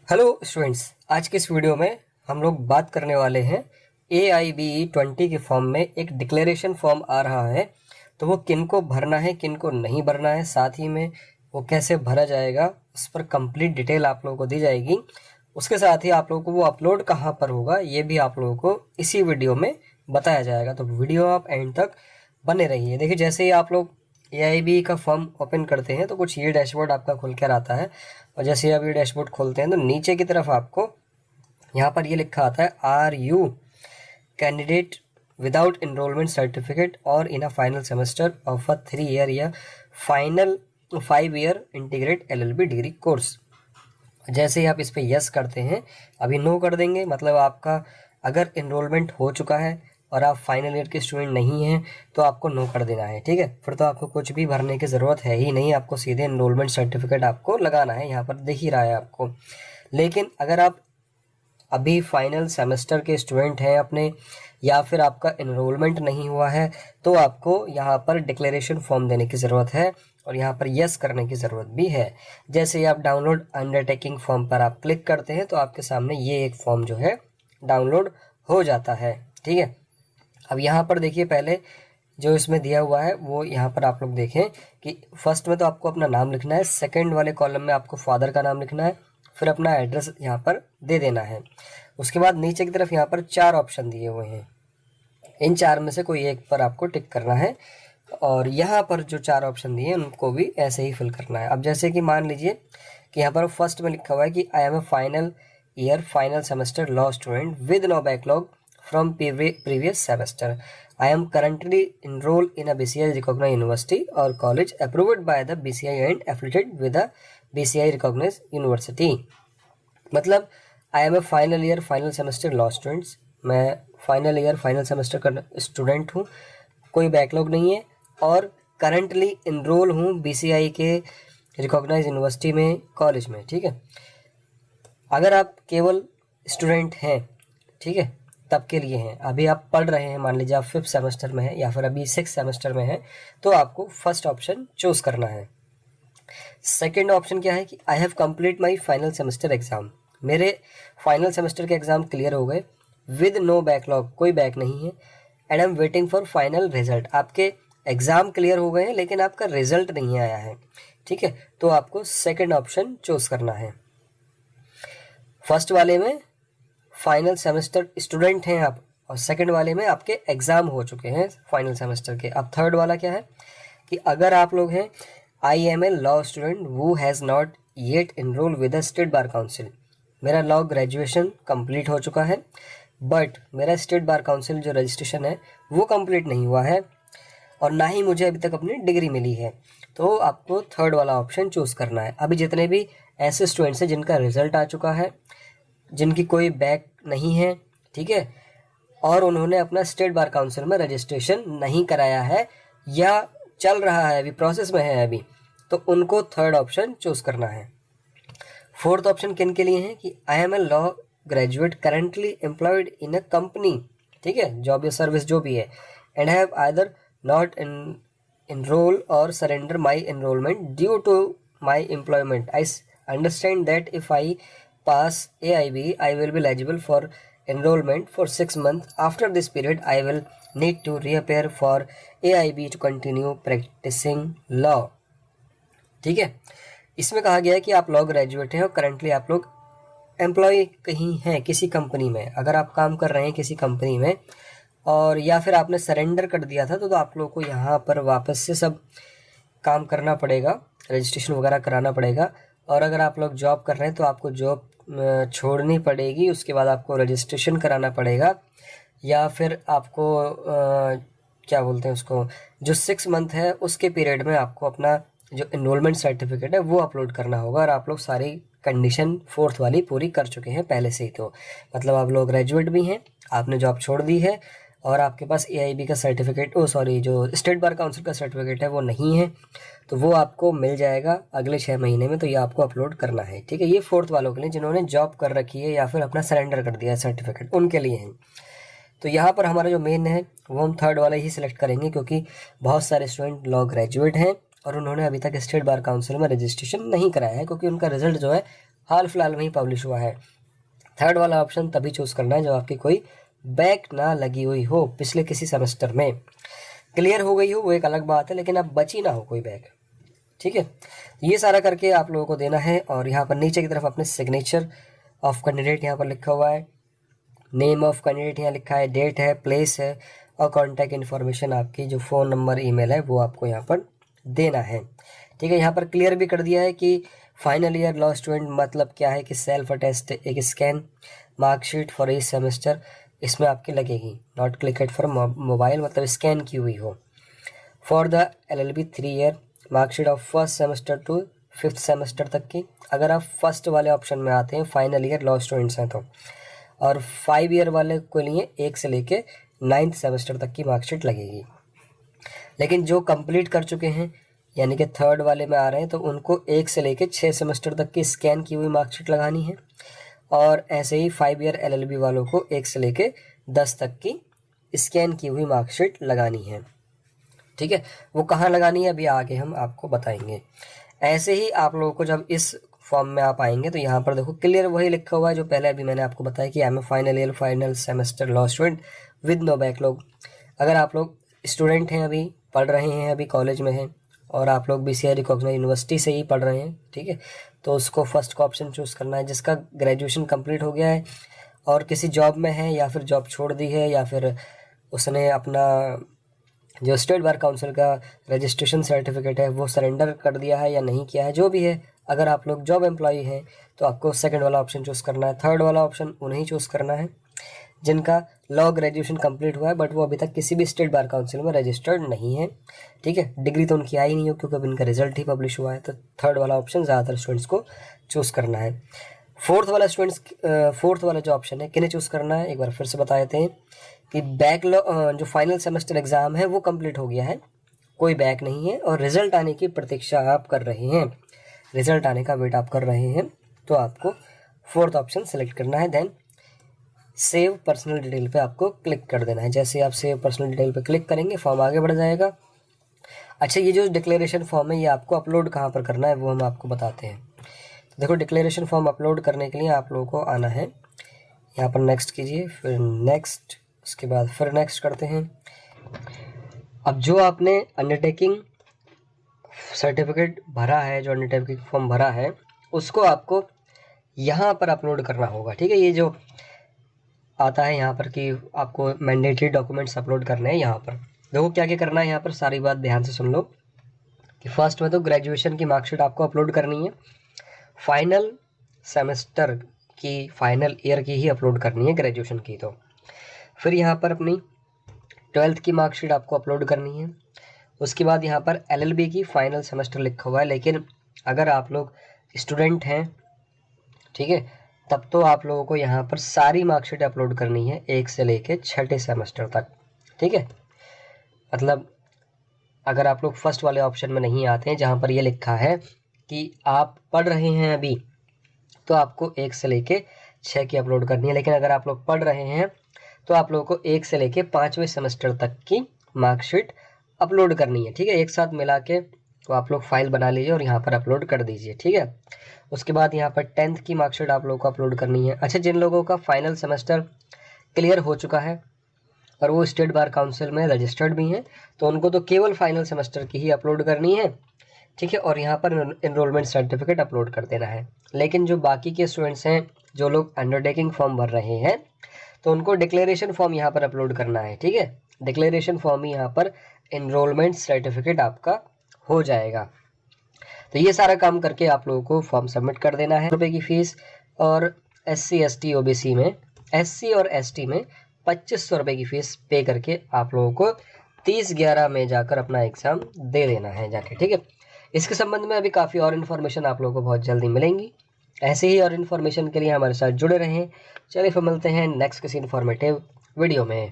Hello students, आज के इस वीडियो में हम लोग बात करने वाले हैं AIBE20 के फॉर्म में एक डिक्लेरेशन फॉर्म आ रहा है। तो वो किन को भरना है, किन को नहीं भरना है, साथ ही में वो कैसे भरा जाएगा, उस पर कंप्लीट डिटेल आप लोगों को दी जाएगी। उसके साथ ही आप लोगों को वो अपलोड कहाँ पर होगा ये भी आप लोगों को इसी वीडियो में बताया जाएगा। तो वीडियो आप एंड तक बने रहिए। देखिए, जैसे ही आप लोग AIB का फॉर्म ओपन करते हैं तो कुछ ये डैशबोर्ड आपका खुल कर आता है। और जैसे आप ये डैशबोर्ड खोलते हैं तो नीचे की तरफ आपको यहाँ पर ये लिखा आता है, are you candidate without enrolment certificate और in a final semester of a 3 year या final 5 year integrate LLB degree course. जैसे ही आप इस पर यस करते हैं, अभी नो कर देंगे, मतलब आपका अगर इनरोलमेंट हो चुका है और आप फाइनल ईयर के स्टूडेंट नहीं हैं तो आपको नो कर देना है। ठीक है, फिर तो आपको कुछ भी भरने की ज़रूरत है ही नहीं, आपको सीधे इनरोलमेंट सर्टिफिकेट आपको लगाना है, यहाँ पर दिख ही रहा है आपको। लेकिन अगर आप अभी फाइनल सेमेस्टर के स्टूडेंट हैं अपने, या फिर आपका इनरोलमेंट नहीं हुआ है, तो आपको यहाँ पर डिक्लेरेशन फॉर्म देने की ज़रूरत है और यहाँ पर यस करने की ज़रूरत भी है। जैसे ही आप डाउनलोड अंडरटेकिंग फॉर्म पर आप क्लिक करते हैं तो आपके सामने ये एक फॉर्म जो है डाउनलोड हो जाता है। ठीक है, अब यहाँ पर देखिए, पहले जो इसमें दिया हुआ है वो यहाँ पर आप लोग देखें कि फर्स्ट में तो आपको अपना नाम लिखना है, सेकंड वाले कॉलम में आपको फादर का नाम लिखना है, फिर अपना एड्रेस यहाँ पर दे देना है। उसके बाद नीचे की तरफ यहाँ पर 4 ऑप्शन दिए हुए हैं, इन 4 में से कोई एक पर आपको टिक करना है और यहाँ पर जो 4 ऑप्शन दिए हैं उनको भी ऐसे ही फिल करना है। अब जैसे कि मान लीजिए कि यहाँ पर फर्स्ट में लिखा हुआ है कि I am a final year final semester law student with no backlog from previous semester. I am currently enrolled in a BCI recognized university or college approved by the BCI and affiliated with a BCI recognized university. मतलब I am a final year final semester law students, मैं final year final semester का student हूँ, कोई backlog नहीं है और currently enroll हूँ BCI के रिकॉग्नाइज यूनिवर्सिटी में, कॉलेज में। ठीक है, अगर आप केवल स्टूडेंट हैं, ठीक है, तब के लिए हैं, अभी आप पढ़ रहे हैं, मान लीजिए आप 5th सेमेस्टर में हैं या फिर अभी 6th सेमेस्टर में हैं, तो आपको फर्स्ट ऑप्शन चूज करना है। सेकंड ऑप्शन क्या है कि I have complete my final semester exam, मेरे फाइनल सेमेस्टर के एग्जाम क्लियर हो गए, विद नो बैकलॉग, कोई बैक नहीं है, and I am waiting for final result, आपके एग्जाम क्लियर हो गए हैं लेकिन आपका रिजल्ट नहीं आया है। ठीक है, तो आपको सेकेंड ऑप्शन चूज करना है। फर्स्ट वाले में फाइनल सेमेस्टर स्टूडेंट हैं आप और सेकंड वाले में आपके एग्जाम हो चुके हैं फाइनल सेमेस्टर के। अब थर्ड वाला क्या है कि अगर आप लोग हैं I am a law student who has not yet enroll with the state bar council, मेरा लॉ ग्रेजुएशन कंप्लीट हो चुका है बट मेरा स्टेट बार काउंसिल जो रजिस्ट्रेशन है वो कंप्लीट नहीं हुआ है और ना ही मुझे अभी तक अपनी डिग्री मिली है, तो आपको थर्ड वाला ऑप्शन चूज़ करना है। अभी जितने भी ऐसे स्टूडेंट्स हैं जिनका रिजल्ट आ चुका है, जिनकी कोई बैक नहीं है, ठीक है, और उन्होंने अपना स्टेट बार काउंसिल में रजिस्ट्रेशन नहीं कराया है या चल रहा है, अभी प्रोसेस में है अभी, तो उनको थर्ड ऑप्शन चूज करना है। फोर्थ ऑप्शन किन के लिए है कि I am a law graduate currently employed in a company, ठीक है, जॉब या सर्विस जो भी है, and have either not enroll or surrender my enrollment due to my employment. I understand that if I pass AIB, I will be eligible for enrollment for 6 months. After this period, I will need to reappear for AIB to continue practicing law. ठीक है, इसमें कहा गया है कि आप law graduate हैं और करंटली आप लोग एम्प्लॉय कहीं हैं किसी कंपनी में, अगर आप काम कर रहे हैं किसी कंपनी में और या फिर आपने सरेंडर कर दिया था तो आप लोगों को यहाँ पर वापस से सब काम करना पड़ेगा, रजिस्ट्रेशन वगैरह कराना पड़ेगा। और अगर आप लोग जॉब कर रहे हैं तो आपको जॉब छोड़नी पड़ेगी, उसके बाद आपको रजिस्ट्रेशन कराना पड़ेगा, या फिर आपको क्या बोलते हैं उसको, जो 6 मंथ है उसके पीरियड में आपको अपना जो इनरोलमेंट सर्टिफिकेट है वो अपलोड करना होगा। और आप लोग सारी कंडीशन फोर्थ वाली पूरी कर चुके हैं पहले से ही, तो मतलब आप लोग ग्रेजुएट भी हैं, आपने जॉब छोड़ दी है और आपके पास AIB का सर्टिफिकेट, जो स्टेट बार काउंसिल का सर्टिफिकेट है वो नहीं है, तो वो आपको मिल जाएगा अगले 6 महीने में, तो ये आपको अपलोड करना है। ठीक है, ये फोर्थ वालों के लिए जिन्होंने जॉब कर रखी है या फिर अपना सरेंडर कर दिया है सर्टिफिकेट, उनके लिए है। तो यहाँ पर हमारा जो मेन है वो हम थर्ड वाला ही सिलेक्ट करेंगे, क्योंकि बहुत सारे स्टूडेंट लॉ ग्रेजुएट हैं और उन्होंने अभी तक स्टेट बार काउंसिल में रजिस्ट्रेशन नहीं कराया है, क्योंकि उनका रिजल्ट जो है हाल फिलहाल में ही पब्लिश हुआ है। थर्ड वाला ऑप्शन तभी चूज़ करना है जब आपकी कोई बैक ना लगी हुई हो पिछले किसी सेमेस्टर में। क्लियर हो गई हो वो एक अलग बात है, लेकिन अब बची ना हो कोई बैक, ठीक है। ये सारा करके आप लोगों को देना है। और यहाँ पर नीचे की तरफ अपने सिग्नेचर ऑफ कैंडिडेट यहाँ पर लिखा हुआ है, नेम ऑफ कैंडिडेट यहाँ लिखा है, डेट है, प्लेस है, और कॉन्टैक्ट इन्फॉर्मेशन आपकी जो फ़ोन नंबर ईमेल है वो आपको यहाँ पर देना है, ठीक है। यहाँ पर क्लियर भी कर दिया है कि फाइनल ईयर लॉ स्टूडेंट मतलब क्या है कि सेल्फ अटेस्ट एक scan marksheet for each semester इसमें आपकी लगेगी, नॉट क्लिकेड फॉर मोबाइल, मतलब स्कैन की हुई हो। For the LLB 3 year marksheet of first semester two 5th semester तक की, अगर आप फर्स्ट वाले ऑप्शन में आते हैं फाइनल ईयर लॉ स्टूडेंट्स हैं तो, और 5 ईयर वाले के लिए 1 से लेके 9th सेमेस्टर तक की मार्कशीट लगेगी। लेकिन जो कंप्लीट कर चुके हैं यानी कि थर्ड वाले में आ रहे हैं तो उनको 1 से लेके 6 सेमेस्टर तक की स्कैन की हुई मार्कशीट लगानी है, और ऐसे ही 5 ईयर LLB वालों को 1 से लेके 10 तक की स्कैन की हुई मार्कशीट लगानी है, ठीक है। वो कहाँ लगानी है अभी आगे हम आपको बताएंगे। ऐसे ही आप लोगों को जब इस फॉर्म में आप आएंगे तो यहाँ पर देखो क्लियर वही लिखा हुआ है जो पहले अभी मैंने आपको बताया कि I am a final year final semester law student with no backlog. अगर आप लोग स्टूडेंट हैं, अभी पढ़ रहे हैं, अभी कॉलेज में हैं, और आप लोग BCI रिकॉग्नाइज्ड यूनिवर्सिटी से ही पढ़ रहे हैं, ठीक है, तो उसको फर्स्ट का ऑप्शन चूज़ करना है। जिसका ग्रेजुएशन कंप्लीट हो गया है और किसी जॉब में है, या फिर जॉब छोड़ दी है, या फिर उसने अपना जो स्टेट बार काउंसिल का रजिस्ट्रेशन सर्टिफिकेट है वो सरेंडर कर दिया है या नहीं किया है, जो भी है, अगर आप लोग जॉब एम्प्लॉई हैं तो आपको सेकंड वाला ऑप्शन चूज़ करना है। थर्ड वाला ऑप्शन उन्हें चूज़ करना है जिनका लॉ ग्रेजुएशन कंप्लीट हुआ है बट वो अभी तक किसी भी स्टेट बार काउंसिल में रजिस्टर्ड नहीं है, ठीक है। डिग्री तो उनकी आई नहीं हो क्योंकि अब इनका रिजल्ट ही पब्लिश हुआ है, तो थर्ड वाला ऑप्शन ज़्यादातर स्टूडेंट्स को चूज़ करना है। फोर्थ वाला जो ऑप्शन है किन्हें चूज़ करना है एक बार फिर से बता देते हैं कि जो फाइनल सेमेस्टर एग्ज़ाम है वो कंप्लीट हो गया है, कोई बैक नहीं है, और रिजल्ट आने की प्रतीक्षा आप कर रहे हैं, रिजल्ट आने का वेट आप कर रहे हैं, तो आपको फोर्थ ऑप्शन सेलेक्ट करना है। देन सेव पर्सनल डिटेल पे आपको क्लिक कर देना है। जैसे आप सेव पर्सनल डिटेल पे क्लिक करेंगे फॉर्म आगे बढ़ जाएगा। अच्छा, ये जो डिक्लेरेशन फॉर्म है ये आपको अपलोड कहाँ पर करना है वो हम आपको बताते हैं। तो देखो, डिक्लेरेशन फॉर्म अपलोड करने के लिए आप लोगों को आना है, यहाँ पर नेक्स्ट कीजिए, फिर नेक्स्ट, उसके बाद फिर नेक्स्ट करते हैं। अब जो आपने अंडरटेकिंग सर्टिफिकेट भरा है, जो अंडरटेकिंग फॉर्म भरा है, उसको आपको यहाँ पर अपलोड करना होगा, ठीक है। ये जो आता है यहाँ पर कि आपको मैंडेटरी डॉक्यूमेंट्स अपलोड करने हैं, यहाँ पर देखो क्या क्या करना है। यहाँ पर सारी बात ध्यान से सुन लो कि फर्स्ट में तो ग्रेजुएशन की मार्कशीट आपको अपलोड करनी है, फाइनल सेमेस्टर की, फाइनल ईयर की ही अपलोड करनी है ग्रेजुएशन की। तो फिर यहाँ पर अपनी 12th की मार्कशीट आपको अपलोड करनी है। उसके बाद यहाँ पर LLB की फाइनल सेमेस्टर लिखा हुआ है, लेकिन अगर आप लोग स्टूडेंट हैं, ठीक है, तब तो आप लोगों को यहाँ पर सारी मार्कशीट अपलोड करनी है 1 से लेके 6ठे सेमेस्टर तक, ठीक है। मतलब अगर आप लोग फर्स्ट वाले ऑप्शन में नहीं आते हैं जहाँ पर ये लिखा है कि आप पढ़ रहे हैं अभी, तो आपको 1 से लेके 6 की अपलोड करनी है। लेकिन अगर आप लोग पढ़ रहे हैं तो आप लोगों को 1 से लेके 5वें सेमेस्टर तक की मार्कशीट अपलोड करनी है, ठीक है। एक साथ मिला के तो आप लोग फाइल बना लीजिए और यहाँ पर अपलोड कर दीजिए, ठीक है। उसके बाद यहाँ पर 10th की मार्कशीट आप लोगों को अपलोड करनी है। अच्छा, जिन लोगों का फाइनल सेमेस्टर क्लियर हो चुका है और वो स्टेट बार काउंसिल में रजिस्टर्ड भी हैं, तो उनको तो केवल फाइनल सेमेस्टर की ही अपलोड करनी है, ठीक है। और यहाँ पर एनरोलमेंट सर्टिफिकेट अपलोड कर देना है। लेकिन जो बाकी के स्टूडेंट्स हैं, जो लोग अंडरटेकिंग फॉर्म भर रहे हैं, तो उनको डिक्लेरेशन फॉर्म यहाँ पर अपलोड करना है, ठीक है। डिक्लेरेशन फॉर्म ही यहाँ पर एनरोलमेंट सर्टिफिकेट आपका हो जाएगा। तो ये सारा काम करके आप लोगों को फॉर्म सबमिट कर देना है। रुपये की फीस, और SC ST OBC में, SC और ST में 2500 रुपये की फीस पे करके आप लोगों को 30/11 में जाकर अपना एग्ज़ाम दे देना है जाके, ठीक है। इसके संबंध में अभी काफ़ी और इन्फॉर्मेशन आप लोगों को बहुत जल्दी मिलेंगी। ऐसे ही और इन्फॉर्मेशन के लिए हमारे साथ जुड़े रहें। चलिए फिर मिलते हैं नेक्स्ट किसी इन्फॉर्मेटिव वीडियो में।